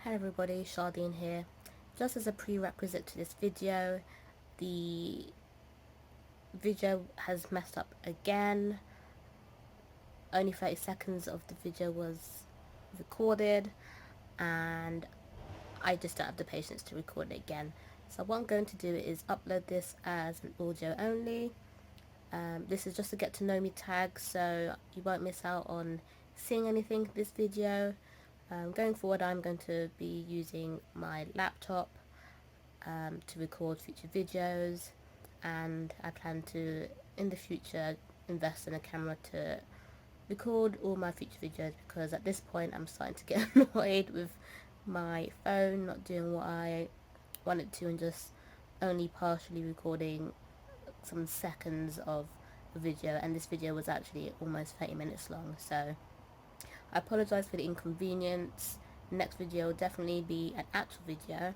Hi everybody, Shardine here. Just as a prerequisite to this video, the video has messed up again. Only 30 seconds of the video was recorded and I just don't have the patience to record it again. So what I'm going to do is upload this as an audio only. This is just a get to know me tag, so you won't miss out on seeing anything in this video. Going forward, I'm going to be using my laptop to record future videos, and I plan to in the future invest in a camera to record all my future videos, because at this point I'm starting to get annoyed with my phone not doing what I want it to and just only partially recording some seconds of a video, and this video was actually almost 30 minutes long, so I apologise for the inconvenience. Next video will definitely be an actual video,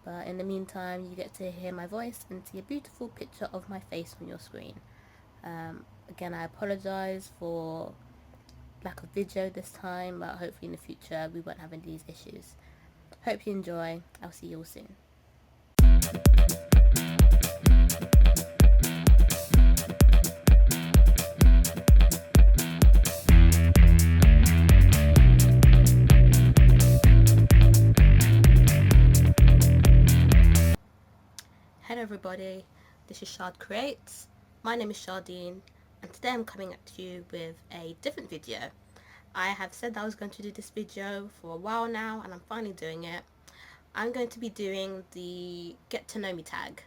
but in the meantime you get to hear my voice and see a beautiful picture of my face on your screen. Again, I apologise for lack of video this time, but hopefully in the future we won't have any of these issues. Hope you enjoy. I'll see you all soon. Hello everybody, this is Shard Creates. My name is Shardine, and today I'm coming at you with a different video. I have said that I was going to do this video for a while now, and I'm finally doing it. I'm going to be doing the Get to Know Me tag.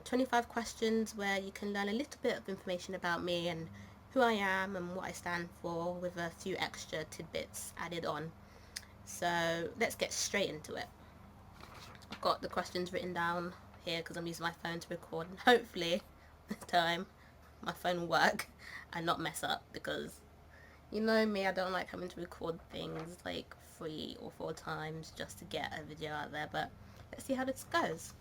25 questions where you can learn a little bit of information about me and who I am and what I stand for, with a few extra tidbits added on. So let's get straight into it. I've got the questions written down here because I'm using my phone to record, and hopefully this time my phone will work and not mess up, because you know me, I don't like having to record things like 3 or 4 times just to get a video out there. But let's see how this goes.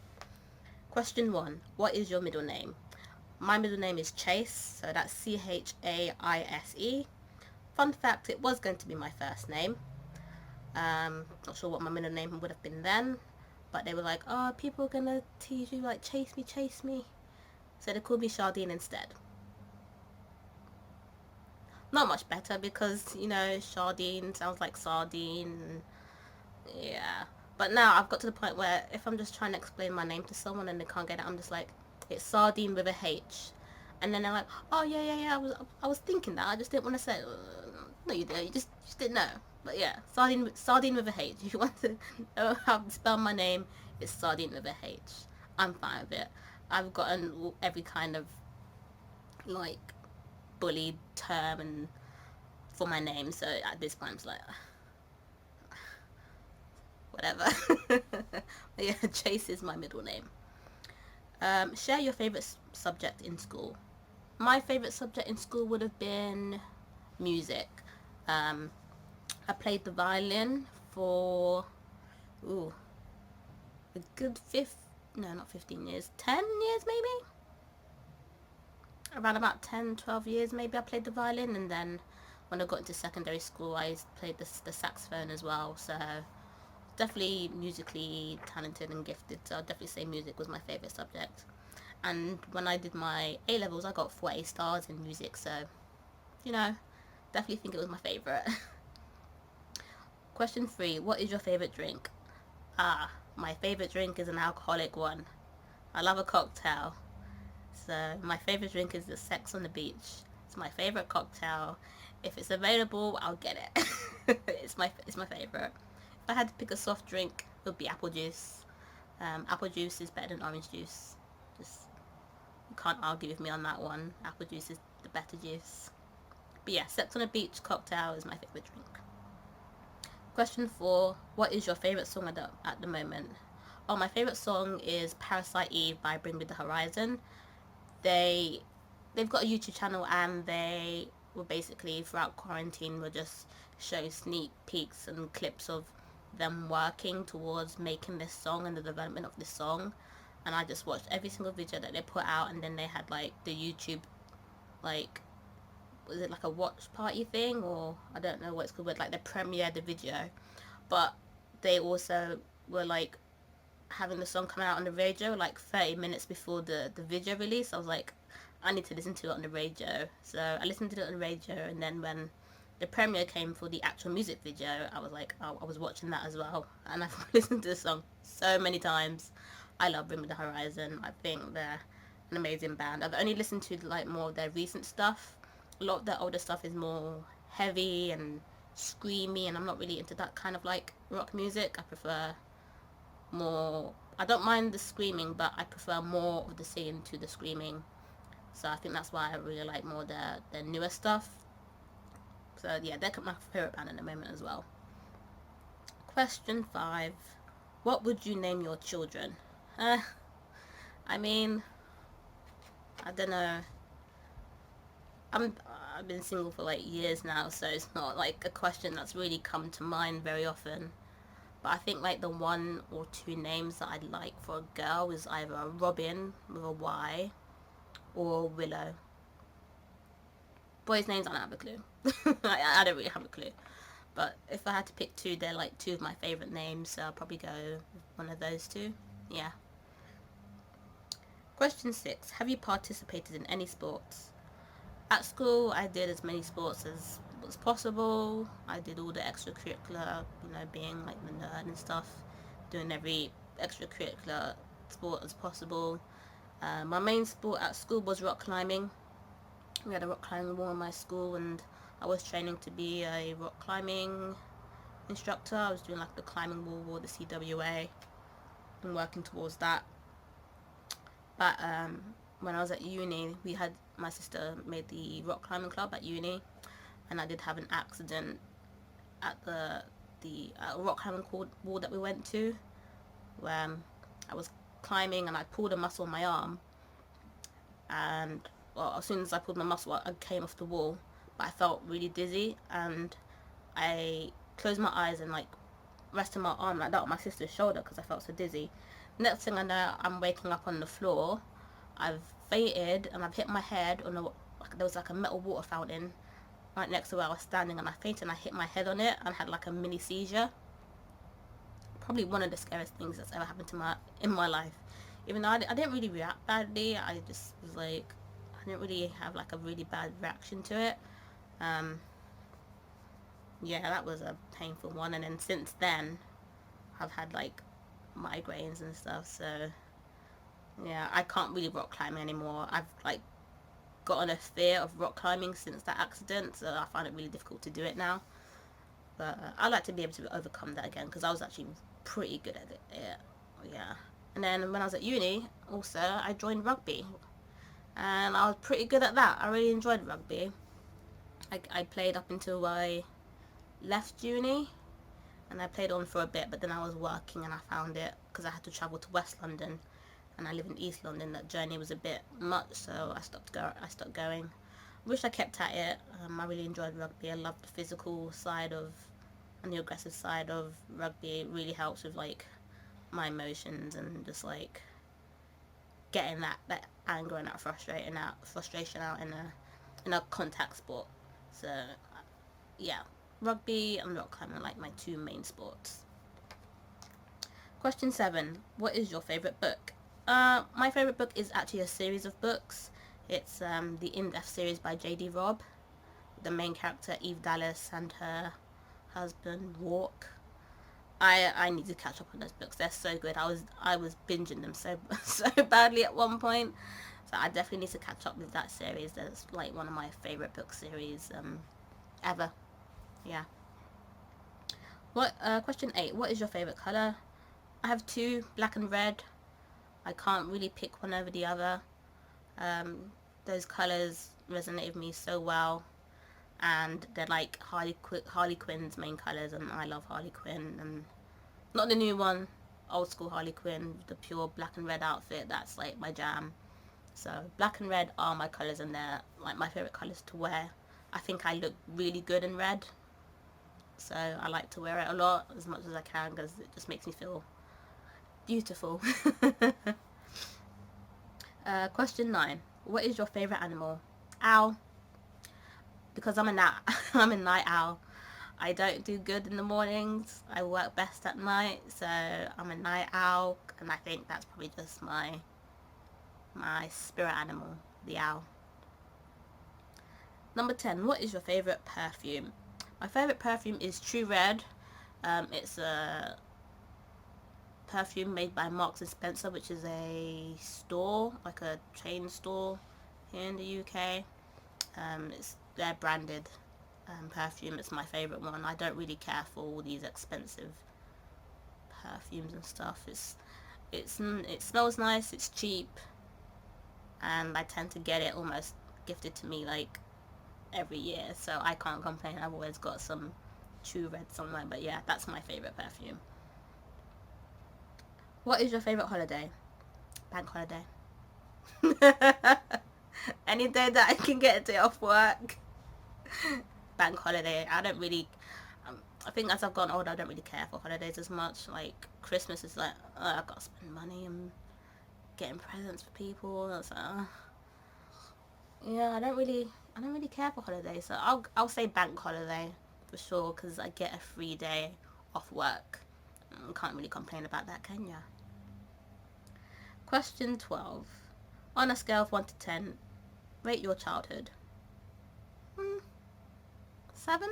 Question 1. What is your middle name? My middle name is Chase, so that's Chaise. Fun fact, it was going to be my first name. Not sure what my middle name would have been then, but they were like, oh, people are gonna tease you, like, chase me. So they called me Shardine instead. Not much better, because, you know, Shardine sounds like sardine. Yeah. But now I've got to the point where if I'm just trying to explain my name to someone and they can't get it, I'm just like, it's Sardine with a H. And then they're like, oh yeah, I was thinking that, I just didn't want to say it. No, you didn't, you just didn't know. But yeah, Sardine with a H. If you want to know how to spell my name, it's Sardine with a H. I'm fine with it. I've gotten every kind of, like, bullied term and for my name, so at this point I'm just like, whatever. But yeah, Chase is my middle name. Share your favourite subject in school. My favourite subject in school would have been music. I played the violin for a good 15 years, 10 years maybe? Around about 10, 12 years maybe I played the violin, and then when I got into secondary school I played the saxophone as well, so definitely musically talented and gifted, so I'd definitely say music was my favourite subject. And when I did my A-levels I got 4 A stars in music, so, you know, definitely think it was my favourite. Question 3. What is your favourite drink? My favourite drink is an alcoholic one. I love a cocktail. So my favourite drink is the Sex on the Beach. It's my favourite cocktail. If it's available, I'll get it. It's my favourite. If I had to pick a soft drink, it would be apple juice. Apple juice is better than orange juice. Just, you can't argue with me on that one. Apple juice is the better juice. But yeah, Sex on the Beach cocktail is my favourite drink. Question 4. What is your favourite song at the moment? Oh, my favourite song is Parasite Eve by Bring Me The Horizon. They've got a YouTube channel, and they were basically, throughout quarantine, will just show sneak peeks and clips of them working towards making this song and the development of this song. And I just watched every single video that they put out, and then they had like the YouTube, like, was it like a watch party thing, or I don't know what it's called, but like they premiered the video. But they also were like having the song come out on the radio like 30 minutes before the video release. I was like, I need to listen to it on the radio. So I listened to it on the radio, and then when the premiere came for the actual music video, I was like, oh, I was watching that as well. And I've listened to the song so many times. I love Bring Me the Horizon. I think they're an amazing band. I've only listened to like more of their recent stuff. A lot of their older stuff is more heavy and screamy, and I'm not really into that kind of like rock music. I prefer more, I don't mind the screaming, but I prefer more of the singing to the screaming. So I think that's why I really like more their newer stuff. So yeah, they're my favourite band at the moment as well. Question 5. What would you name your children? I mean, I don't know. I've been single for like years now, so it's not like a question that's really come to mind very often. But I think like the 1 or 2 names that I'd like for a girl is either Robin with a Y or Willow. Boys' names, I don't have a clue. I don't really have a clue. But if I had to pick 2, they're like 2 of my favourite names, so I'll probably go with one of those 2. Yeah. Question 6. Have you participated in any sports? At school, I did as many sports as was possible. I did all the extracurricular, being like the nerd and stuff, doing every extracurricular sport as possible. My main sport at school was rock climbing. We had a rock climbing wall in my school, and I was training to be a rock climbing instructor. I was doing like the climbing wall or the CWA and working towards that. But when I was at uni, my sister made the rock climbing club at uni, and I did have an accident at the rock climbing wall that we went to, where I was climbing and I pulled a muscle on my arm, and well, as soon as I pulled my muscle, I came off the wall, but I felt really dizzy, and I closed my eyes and like rested my arm like that on my sister's shoulder because I felt so dizzy. Next thing I know, I'm waking up on the floor. I've fainted and I've hit my head on there was like a metal water fountain right next to where I was standing, and I fainted and I hit my head on it and had like a mini seizure. Probably one of the scariest things that's ever happened in my life. Even though I didn't really react badly, I just was like, I didn't really have like a really bad reaction to it. Yeah, that was a painful one. And then since then, I've had like migraines and stuff, so yeah, I can't really rock climb anymore. I've like gotten a fear of rock climbing since that accident, so I find it really difficult to do it now. But I'd like to be able to overcome that again because I was actually pretty good at it. Yeah. And then when I was at uni, also I joined rugby, and I was pretty good at that. I really enjoyed rugby. I played up until I left uni, and I played on for a bit, but then I was working and I found it because I had to travel to West London, and I live in East London. That journey was a bit much, so I stopped going. I wish I kept at it. I really enjoyed rugby. I loved the physical side of and the aggressive side of rugby. It really helps with like my emotions and just like getting that anger and that frustration out in a contact sport. So yeah, rugby and rock climbing are like my 2 main sports. Question 7. What is your favourite book? My favourite book is actually a series of books. It's the In-Depth series by J.D. Robb. The main character, Eve Dallas, and her husband, Walk. I need to catch up on those books. They're so good. I was binging them so badly at one point. So I definitely need to catch up with that series. That's like one of my favourite book series ever. Yeah. Question 8. What is your favourite colour? I have 2, black and red. I can't really pick one over the other. Those colours resonate with me so well, and they're like Harley Quinn's main colours, and I love Harley Quinn, and not the new one, old school Harley Quinn, the pure black and red outfit. That's like my jam. So black and red are my colours, and they're like my favourite colours to wear. I think I look really good in red, so I like to wear it a lot as much as I can because it just makes me feel beautiful. Question 9. What is your favourite animal? Owl. Because I'm a night owl. I don't do good in the mornings. I work best at night, so I'm a night owl, and I think that's probably just my spirit animal, the owl. Number 10, what is your favorite perfume? My favorite perfume is True Red. It's a perfume made by Marks and Spencer, which is a store, like a chain store here in the UK. It's their branded perfume. It's my favorite one. I don't really care for all these expensive perfumes and stuff. It smells nice. It's cheap, and I tend to get it almost gifted to me like every year, so I can't complain. I've always got some True Red somewhere. But yeah, that's my favorite perfume. What is your favorite holiday? Bank holiday. Any day that I can get a day off work. Bank holiday. I don't really I think as I've gotten older, I don't really care for holidays as much. Like Christmas is like, I've got to spend money and getting presents for people. It's like, yeah, I don't really care for holidays. So I'll say bank holiday for sure, because I get a free day off work. Can't really complain about that, can ya? Question 12. On a scale of 1 to 10, rate your childhood. 7?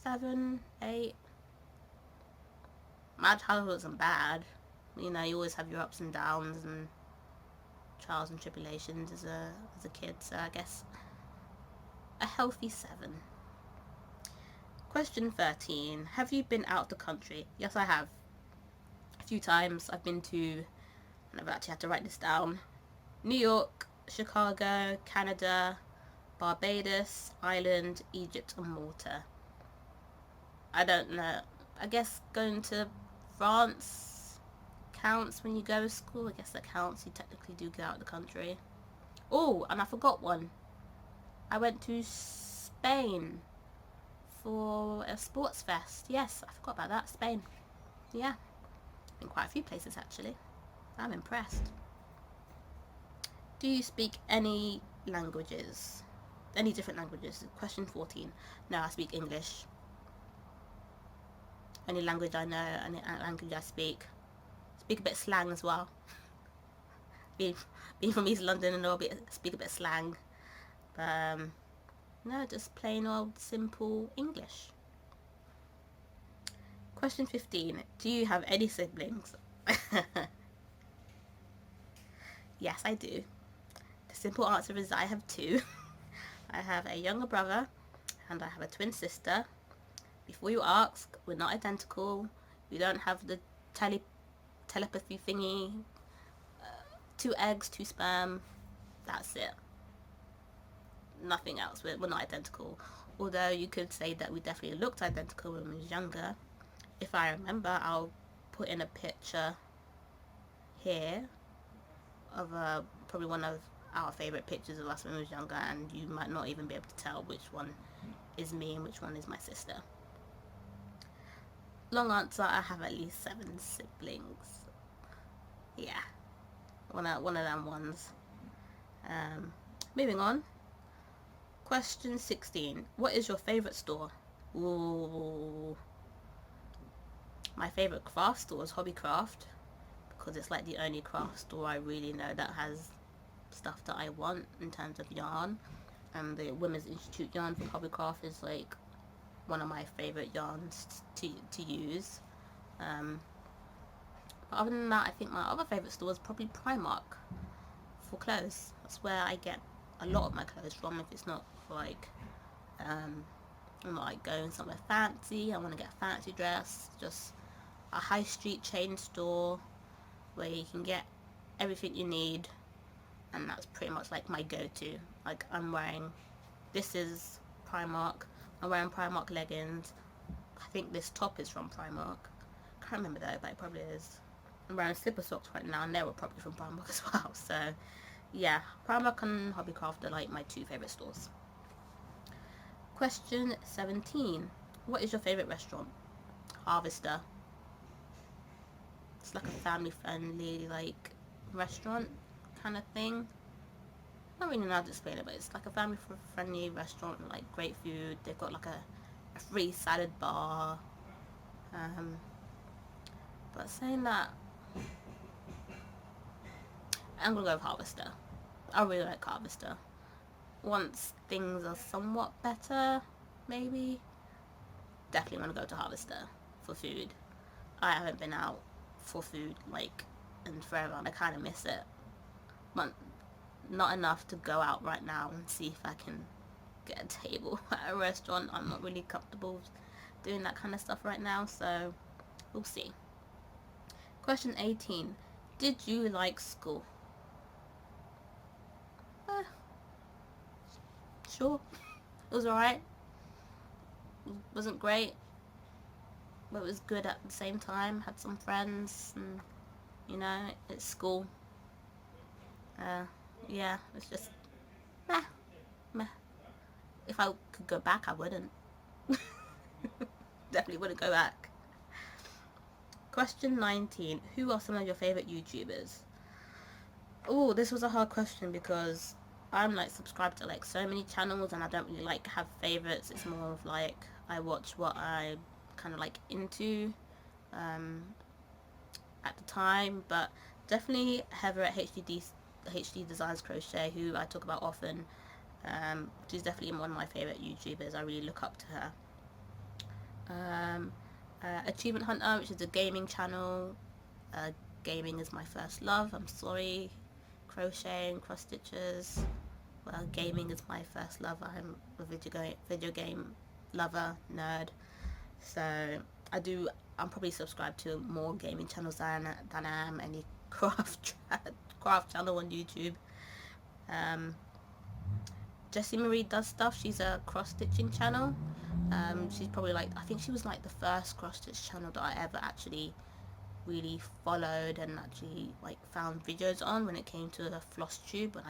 7, 8. My childhood wasn't bad. You know, you always have your ups and downs and trials and tribulations as a kid, so I guess a healthy 7. Question 13. Have you been out of the country? Yes, I have. A few times. I've been to, and I've actually had to write this down, New York, Chicago, Canada, Barbados, Ireland, Egypt, and Malta. I don't know. I guess going to France counts when you go to school. I guess that counts. You technically do go out of the country. Oh, and I forgot one. I went to Spain for a sports fest. Yes, I forgot about that. Spain. Yeah. Been quite a few places actually. I'm impressed. Do you speak any languages? Any different languages? Question 14. No, I speak English. Any language I know, any language I speak. Speak a bit of slang as well. being from East London and all, speak a bit of slang. No, just plain old simple English. Question 15. Do you have any siblings? Yes, I do. The simple answer is I have 2. I have a younger brother and I have a twin sister. Before you ask, we're not identical. We don't have the telepathy thingy. 2 eggs, 2 sperm. That's it. Nothing else. We're not identical. Although you could say that we definitely looked identical when we was younger. If I remember, I'll put in a picture here of probably one of our favourite pictures of us when we was younger, and you might not even be able to tell which one is me and which one is my sister. Long answer, I have at least 7 siblings. Yeah. One of them ones. Moving on. Question 16. What is your favourite store? Ooh. My favourite craft store is Hobbycraft, because it's like the only craft store I really know that has stuff that I want in terms of yarn. And the Women's Institute yarn from Hobbycraft is like one of my favourite yarns to use. But other than that, I think my other favourite store is probably Primark for clothes. That's where I get a lot of my clothes from. If it's not like I'm not like going somewhere fancy, I want to get a fancy dress, just a high street chain store where you can get everything you need, and that's pretty much like my go-to. Like this is Primark, I'm wearing Primark leggings. I think this top is from Primark. Can't remember though, but it probably is. I'm wearing slipper socks right now, and they were probably from Primark as well. So yeah, Primark and Hobbycraft are like my 2 favourite stores. Question 17. What is your favourite restaurant? Harvester. It's like a family friendly like restaurant kind of thing. I don't really know how to explain it, but it's like a family friendly restaurant, like great food. They've got like a free salad bar. Um, but saying that, I'm gonna go with Harvester. I really like Harvester. Once things are somewhat better, maybe, definitely want to go to Harvester for food. I haven't been out for food like in forever, and I kind of miss it. But not enough to go out right now and see if I can get a table at a restaurant. I'm not really comfortable doing that kind of stuff right now, so we'll see. Question 18. Did you like school? Uh, sure. It was alright. It wasn't great, but it was good at the same time. Had some friends, and it's school. Yeah, it's just meh, meh. If I could go back, I wouldn't. Definitely wouldn't go back. Question 19. Who are some of your favourite YouTubers? Oh, this was a hard question because I'm like subscribed to like so many channels, and I don't really like have favourites. It's more of like I watch what I kind of like into at the time, but definitely Heather at HD Designs Crochet, who I talk about often. She's definitely one of my favourite YouTubers. I really look up to her. Achievement Hunter, which is a gaming channel. Gaming is my first love. I'm sorry, crocheting, cross stitches. Well, gaming is my first love. I'm a video game lover, nerd. So I'm probably subscribed to more gaming channels than I am any craft channel on YouTube. Jessie Marie does stuff. She's a cross stitching channel. She's probably like, I think she was like the first cross stitch channel that I ever actually really followed and actually like found videos on when it came to the floss tube when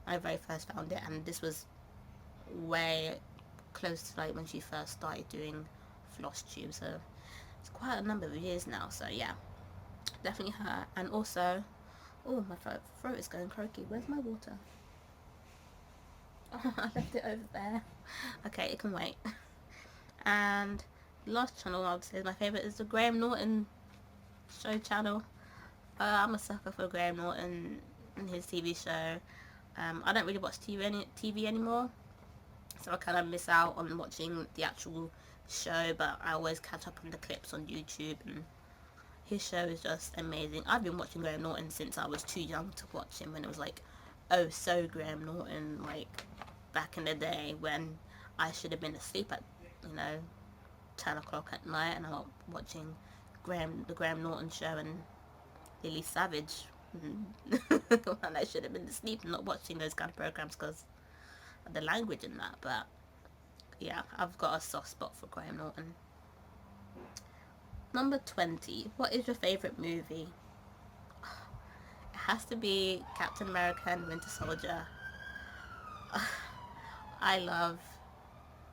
I very first found it, and this was way close to like when she first started doing floss tube, so it's quite a number of years now. So yeah, definitely her. And also, oh, my throat is going croaky. Where's my water? Oh, I left it over there. Okay, it can wait. And last channel I would say my favourite is the Graham Norton show channel. I'm a sucker for Graham Norton and his TV show. I don't really watch TV anymore, so I kind of miss out on watching the actual show, but I always catch up on the clips on YouTube, and his show is just amazing. I've been watching Graham Norton since I was too young to watch him, when it was like, oh, so Graham Norton, like back in the day when I should have been asleep at 10 o'clock at night, and I'm watching the Graham Norton show and Lily Savage when I should have been asleep and not watching those kind of programs because of the language and that. But yeah, I've got a soft spot for Graham Norton. Number 20. What is your favourite movie? It has to be Captain America and Winter Soldier. I love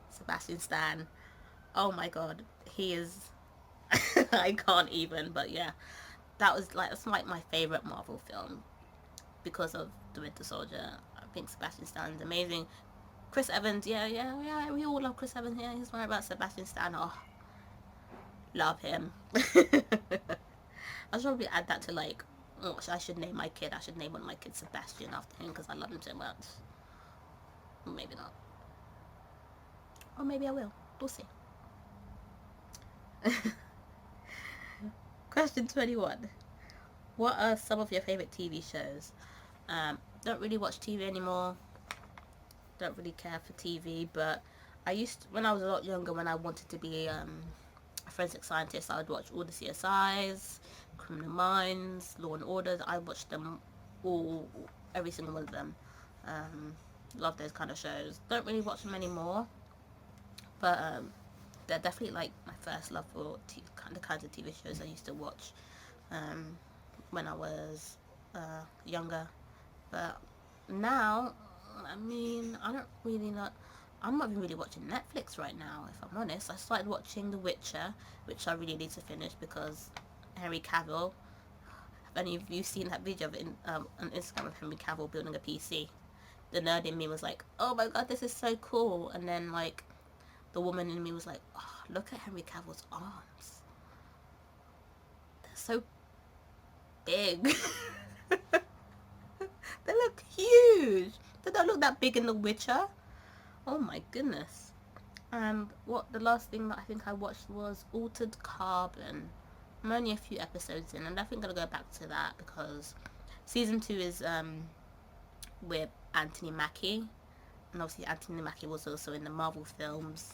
Sebastian Stan. Oh my god, he is I can't even, but yeah, that's like my favourite Marvel film because of the Winter Soldier. I think Sebastian Stan is amazing. Chris Evans, yeah, we all love Chris Evans. Yeah, he's right about Sebastian Stan. Oh, love him. I should probably add that to like, oh, I should name my kid. I should name one of my kids Sebastian after him because I love him so much. Maybe not. Or maybe I will. We'll see. Question 21. What are some of your favourite TV shows? Don't really watch TV anymore. Don't really care for TV, but I used to, when I was a lot younger, when I wanted to be a forensic scientist, I would watch all the CSIs, Criminal Minds, Law and Order. I watched them all, every single one of them. Love those kind of shows. Don't really watch them anymore, but they're definitely like my first love for the kinds of TV shows I used to watch when I was younger. But now, I mean, I don't really know. I'm not even really watching Netflix right now, if I'm honest. I started watching The Witcher, which I really need to finish because Henry Cavill. Have any of you seen that video of on Instagram of Henry Cavill building a PC? the nerd in me was like, oh my god, this is so cool. And then like the woman in me was like, oh, look at Henry Cavill's arms. They're so big. They look huge. They don't look that big in The Witcher. Oh my goodness. And what the last thing that I think I watched was Altered Carbon. I'm only a few episodes in, and I think I'm gonna go back to that because season 2 is with Anthony Mackie, and obviously Anthony Mackie was also in the Marvel films,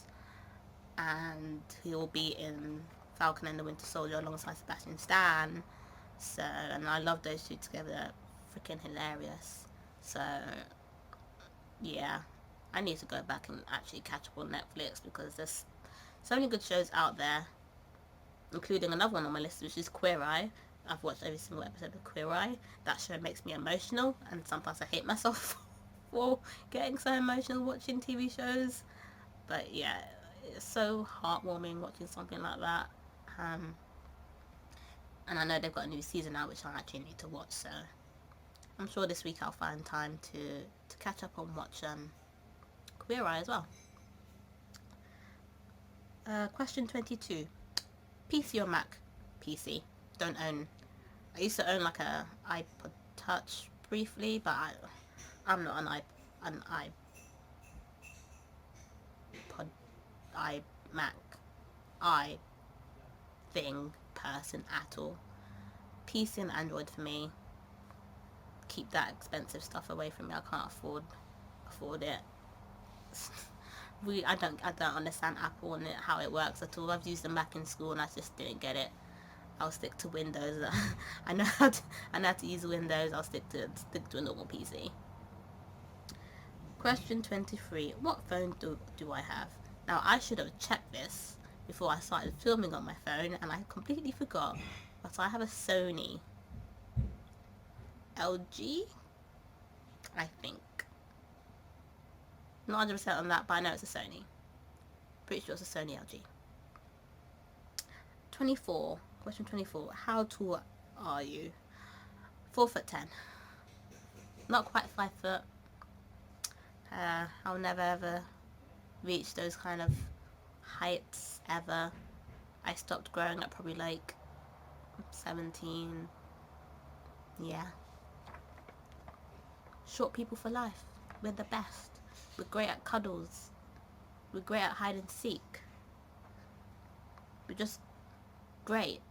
and he will be in Falcon and the Winter Soldier alongside Sebastian Stan. So, and I love those two together. Freaking hilarious. So yeah, I need to go back and actually catch up on Netflix because there's so many good shows out there, including another one on my list, which is Queer Eye. I've watched every single episode of Queer Eye. That show makes me emotional, and sometimes I hate myself for getting so emotional watching TV shows. But yeah, it's so heartwarming watching something like that. And I know they've got a new season now, which I actually need to watch. So I'm sure this week I'll find time to catch up on watch Queer Eye as well. Question 22. PC or Mac? PC. Don't own. I used to own like a iPod Touch briefly, but I'm not an iPod, iMac, i thing person at all. PC and Android for me. Keep that expensive stuff away from me. I can't afford it. I don't understand Apple and how it works at all. I've used them back in school and I just didn't get it. I'll stick to Windows. I know how to use Windows. I'll stick to a normal PC. Question 23. What phone do I have? Now I should have checked this before I started filming on my phone, and I completely forgot. But I have a Sony LG, I think. Not 100% on that, but I know it's a Sony. Pretty sure it's a Sony LG. 24. Question 24. How tall are you? 4'10". Not quite 5 foot. I'll never ever reach those kind of heights ever. I stopped growing at probably like 17. Yeah. Short people for life. We're the best. We're great at cuddles. We're great at hide and seek. We're just great.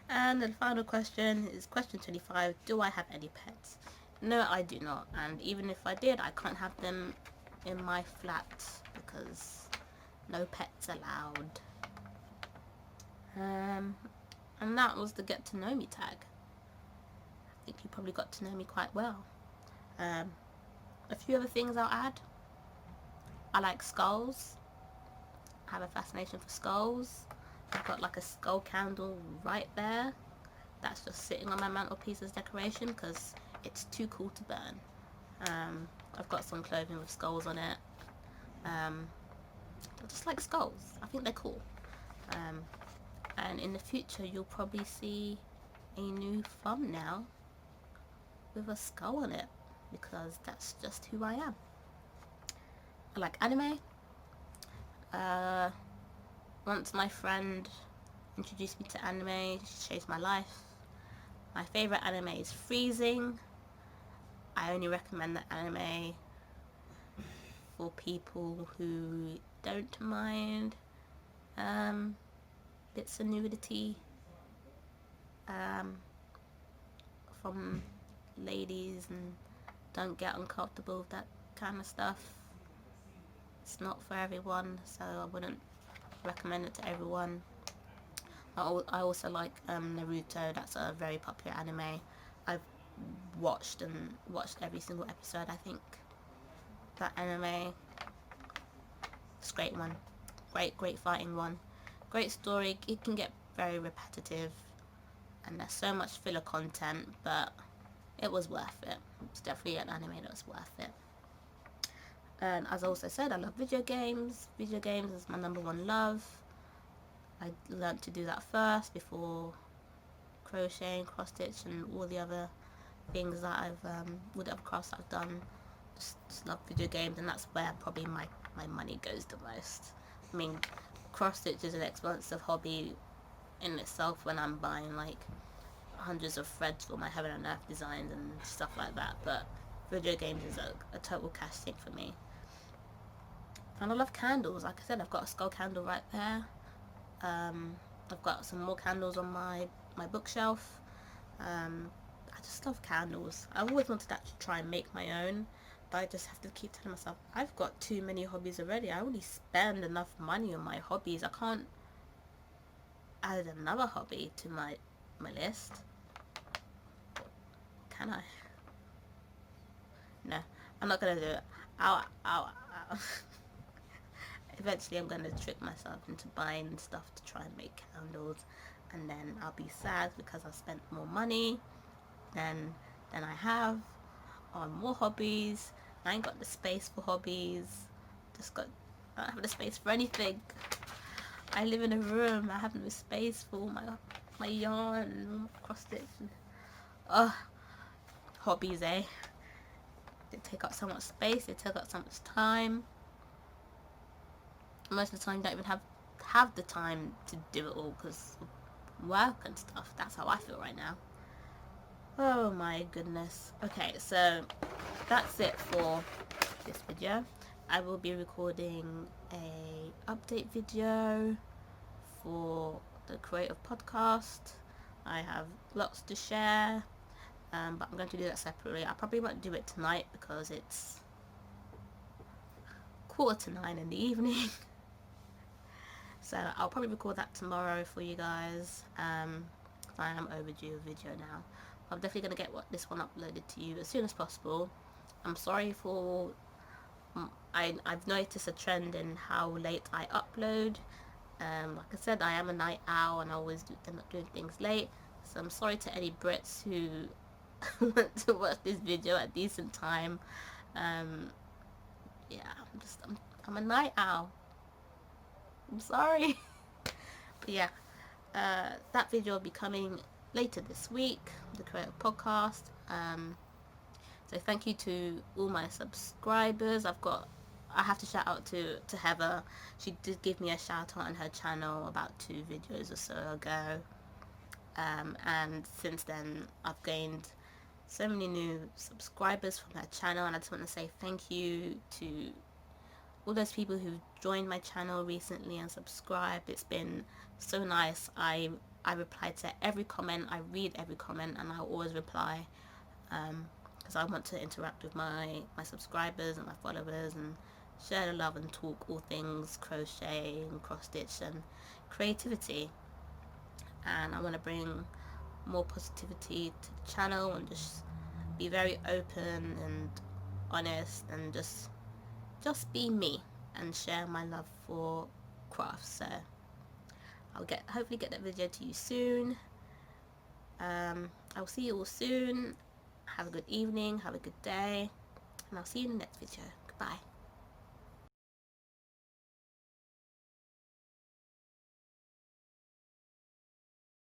And the final question is question 25. Do I have any pets? No, I do not. And even if I did, I can't have them in my flat because no pets allowed. And that was the get to know me tag. I think you probably got to know me quite well. A few other things I'll add. I like skulls. I have a fascination for skulls. I've got like a skull candle right there. That's just sitting on my mantelpiece as decoration because it's too cool to burn. I've got some clothing with skulls on it. I just like skulls. I think they're cool. And in the future you'll probably see a new thumbnail with a skull on it because that's just who I am. I like anime. Once my friend introduced me to anime, she changed my life. My favourite anime is Freezing. I only recommend that anime for people who don't mind bits of nudity from ladies and don't get uncomfortable with that kind of stuff. It's not for everyone, so I wouldn't recommend it to everyone. I also like Naruto. That's a very popular anime. I've watched every single episode, I think. That anime, it's a great one. Great fighting one. Great story. It can get very repetitive and there's so much filler content, but it was worth it. It's definitely an anime that was worth it. And as I also said, I love video games. Video games is my number one love. I learned to do that first before crocheting, cross stitch and all the other things that I've with other crafts I've done. Just love video games, and that's where probably my money goes the most. I mean, cross stitch is an expensive hobby in itself when I'm buying like hundreds of threads for my heaven and earth designs and stuff like that, but video games is a total cash thing for me. And I love candles. Like I said, I've got a skull candle right there. I've got some more candles on my bookshelf. I just love candles. I always wanted to actually try and make my own, but I just have to keep telling myself I've got too many hobbies already. I already spend enough money on my hobbies. I can't add another hobby to my list. Can I? No, I'm not gonna do it. I'll eventually I'm gonna trick myself into buying stuff to try and make candles, and then I'll be sad because I spent more money than I have on more hobbies. I ain't got the space for hobbies. I don't have the space for anything. I live in a room. I have no space for my yarn and my cross stitch. Hobbies, eh? They take up so much space. They take up so much time. Most of the time, you don't even have the time to do it all because work and stuff. That's how I feel right now. Oh my goodness. Okay, so that's it for this video. I will be recording a update video for the Creative Podcast. I have lots to share, but I'm going to do that separately. I probably won't do it tonight because it's 8:45 in the evening. So I'll probably record that tomorrow for you guys. I am overdue a video now. I'm definitely going to get this one uploaded to you as soon as possible. I'm sorry for... I've noticed a trend in how late I upload. Like I said, I am a night owl and I always end up doing things late. So I'm sorry to any Brits who want to watch this video at a decent time. Yeah, I'm a night owl. I'm sorry. But yeah, that video will be coming later this week, the Creative Podcast. So thank you to all my subscribers. I have to shout out to Heather. She did give me a shout out on her channel about 2 videos or so ago. And since then I've gained so many new subscribers from her channel, and I just want to say thank you to all those people who've joined my channel recently and subscribed. It's been so nice. I reply to every comment. I read every comment, and I'll always reply because I want to interact with my subscribers and my followers and share the love and talk all things crochet and cross stitch and creativity. And I want to bring more positivity to the channel and just be very open and honest and just be me and share my love for crafts. So I'll hopefully get that video to you soon. I'll see you all soon. Have a good evening, have a good day, and I'll see you in the next video. Goodbye.